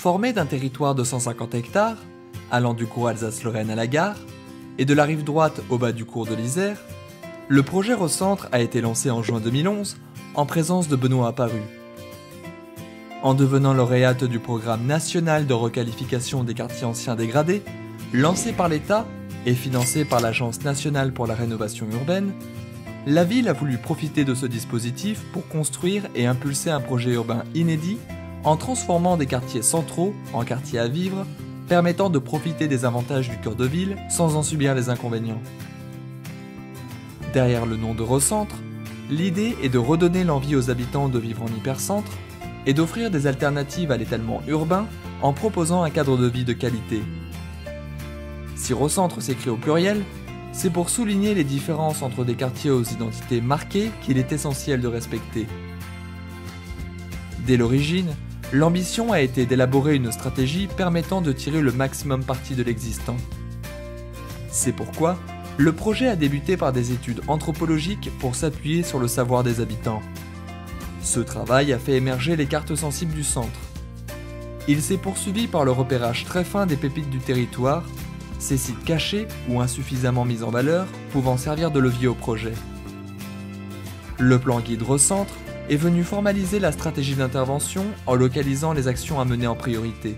Formé d'un territoire de 150 hectares, allant du cours Alsace-Lorraine à la gare, et de la rive droite au bas du cours de l'Isère, le projet Recentre a été lancé en juin 2011 en présence de Benoît Apparu. En devenant lauréate du programme national de requalification des quartiers anciens dégradés, lancé par l'État et financé par l'Agence nationale pour la rénovation urbaine, la ville a voulu profiter de ce dispositif pour construire et impulser un projet urbain inédit en transformant des quartiers centraux en quartiers à vivre, permettant de profiter des avantages du cœur de ville sans en subir les inconvénients. Derrière le nom de Recentre, l'idée est de redonner l'envie aux habitants de vivre en hypercentre et d'offrir des alternatives à l'étalement urbain en proposant un cadre de vie de qualité. Si Recentre s'écrit au pluriel, c'est pour souligner les différences entre des quartiers aux identités marquées qu'il est essentiel de respecter. Dès l'origine, l'ambition a été d'élaborer une stratégie permettant de tirer le maximum parti de l'existant. C'est pourquoi le projet a débuté par des études anthropologiques pour s'appuyer sur le savoir des habitants. Ce travail a fait émerger les cartes sensibles du centre. Il s'est poursuivi par le repérage très fin des pépites du territoire, ces sites cachés ou insuffisamment mis en valeur pouvant servir de levier au projet. Le plan guide Recentre est venu formaliser la stratégie d'intervention en localisant les actions à mener en priorité.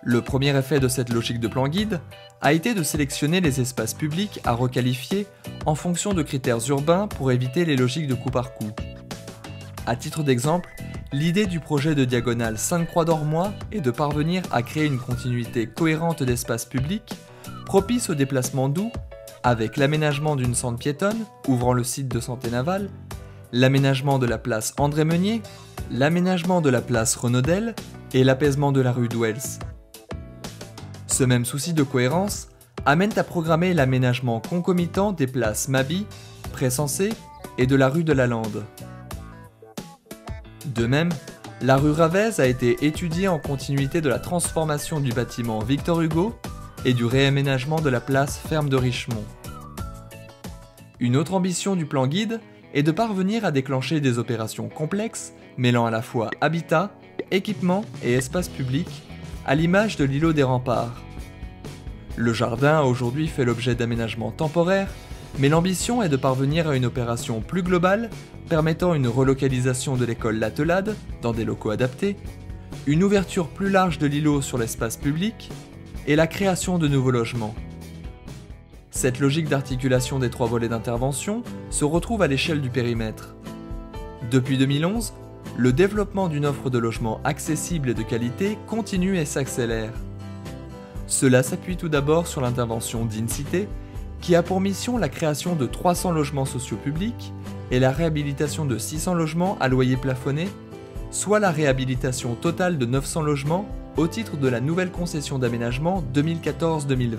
Le premier effet de cette logique de plan guide a été de sélectionner les espaces publics à requalifier en fonction de critères urbains pour éviter les logiques de coup par coup. À titre d'exemple, l'idée du projet de diagonale Sainte-Croix-d'Ormois est de parvenir à créer une continuité cohérente d'espaces publics, propice au déplacement doux, avec l'aménagement d'une sente piétonne ouvrant le site de Santé Navale, l'aménagement de la place André Meunier, l'aménagement de la place Renaudel et l'apaisement de la rue d'Ouels. Ce même souci de cohérence amène à programmer l'aménagement concomitant des places Mabi, Pré-Sensé et de la rue de la Lande. De même, la rue Ravez a été étudiée en continuité de la transformation du bâtiment Victor Hugo et du réaménagement de la place Ferme de Richemont. Une autre ambition du plan guide est de parvenir à déclencher des opérations complexes mêlant à la fois habitat, équipement et espace public, à l'image de l'îlot des Remparts. Le jardin a aujourd'hui fait l'objet d'aménagements temporaires, mais l'ambition est de parvenir à une opération plus globale permettant une relocalisation de l'école L'Attelade dans des locaux adaptés, une ouverture plus large de l'îlot sur l'espace public et la création de nouveaux logements. Cette logique d'articulation des trois volets d'intervention se retrouve à l'échelle du périmètre. Depuis 2011, le développement d'une offre de logements accessible et de qualité continue et s'accélère. Cela s'appuie tout d'abord sur l'intervention d'Incité, qui a pour mission la création de 300 logements sociaux publics et la réhabilitation de 600 logements à loyer plafonné, soit la réhabilitation totale de 900 logements au titre de la nouvelle concession d'aménagement 2014-2020.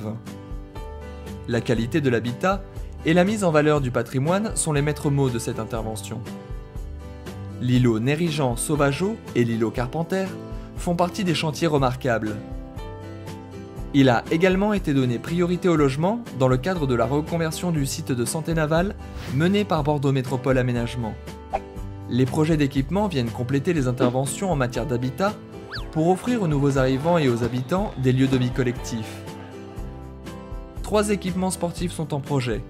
La qualité de l'habitat et la mise en valeur du patrimoine sont les maîtres mots de cette intervention. L'îlot Nérigeant-Sauvageau et l'îlot Carpenter font partie des chantiers remarquables. Il a également été donné priorité au logement dans le cadre de la reconversion du site de Santé Navale menée par Bordeaux Métropole Aménagement. Les projets d'équipement viennent compléter les interventions en matière d'habitat pour offrir aux nouveaux arrivants et aux habitants des lieux de vie collectifs. 3 équipements sportifs sont en projet: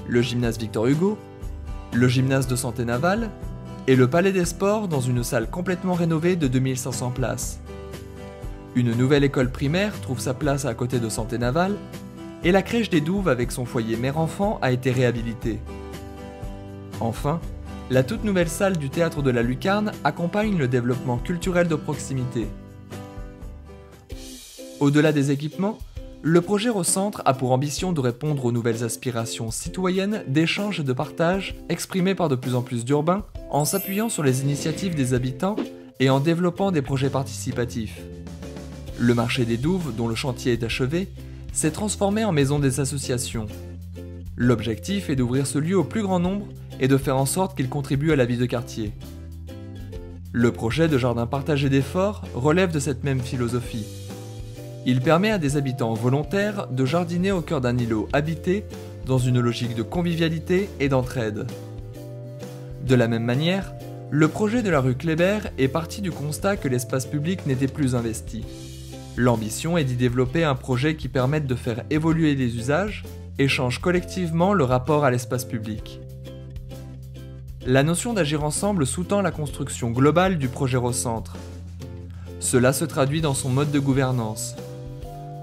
le gymnase Victor Hugo, le gymnase de Santé Navale et le Palais des Sports dans une salle complètement rénovée de 2500 places. Une nouvelle école primaire trouve sa place à côté de Santé Navale et la crèche des Douves avec son foyer mère-enfant a été réhabilitée. Enfin, la toute nouvelle salle du théâtre de la Lucarne accompagne le développement culturel de proximité. Au-delà des équipements, le projet Recentre a pour ambition de répondre aux nouvelles aspirations citoyennes d'échange et de partage exprimées par de plus en plus d'urbains en s'appuyant sur les initiatives des habitants et en développant des projets participatifs. Le marché des Douves, dont le chantier est achevé, s'est transformé en maison des associations. L'objectif est d'ouvrir ce lieu au plus grand nombre et de faire en sorte qu'il contribue à la vie de quartier. Le projet de jardin partagé des forts relève de cette même philosophie. Il permet à des habitants volontaires de jardiner au cœur d'un îlot habité dans une logique de convivialité et d'entraide. De la même manière, Le projet de la rue Kléber est parti du constat que l'espace public n'était plus investi. L'ambition est d'y développer un projet qui permette de faire évoluer les usages et change collectivement le rapport à l'espace public. La notion d'agir ensemble sous-tend la construction globale du projet Rocentre. Cela se traduit dans son mode de gouvernance.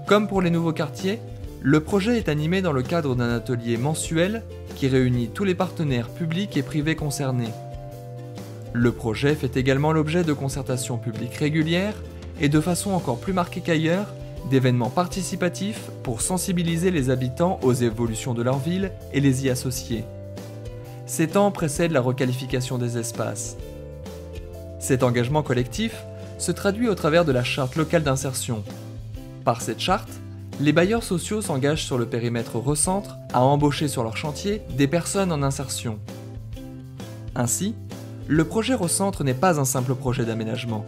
Comme pour les nouveaux quartiers, le projet est animé dans le cadre d'un atelier mensuel qui réunit tous les partenaires publics et privés concernés. Le projet fait également l'objet de concertations publiques régulières et de façon encore plus marquée qu'ailleurs, d'événements participatifs pour sensibiliser les habitants aux évolutions de leur ville et les y associer. Ces temps précèdent la requalification des espaces. Cet engagement collectif se traduit au travers de la charte locale d'insertion. Par cette charte, les bailleurs sociaux s'engagent sur le périmètre Rocentre à embaucher sur leur chantier des personnes en insertion. Ainsi, le projet Rocentre n'est pas un simple projet d'aménagement.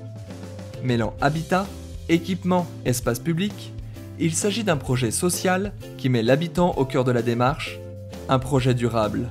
Mêlant habitat, équipement, espace public, il s'agit d'un projet social qui met l'habitant au cœur de la démarche, un projet durable.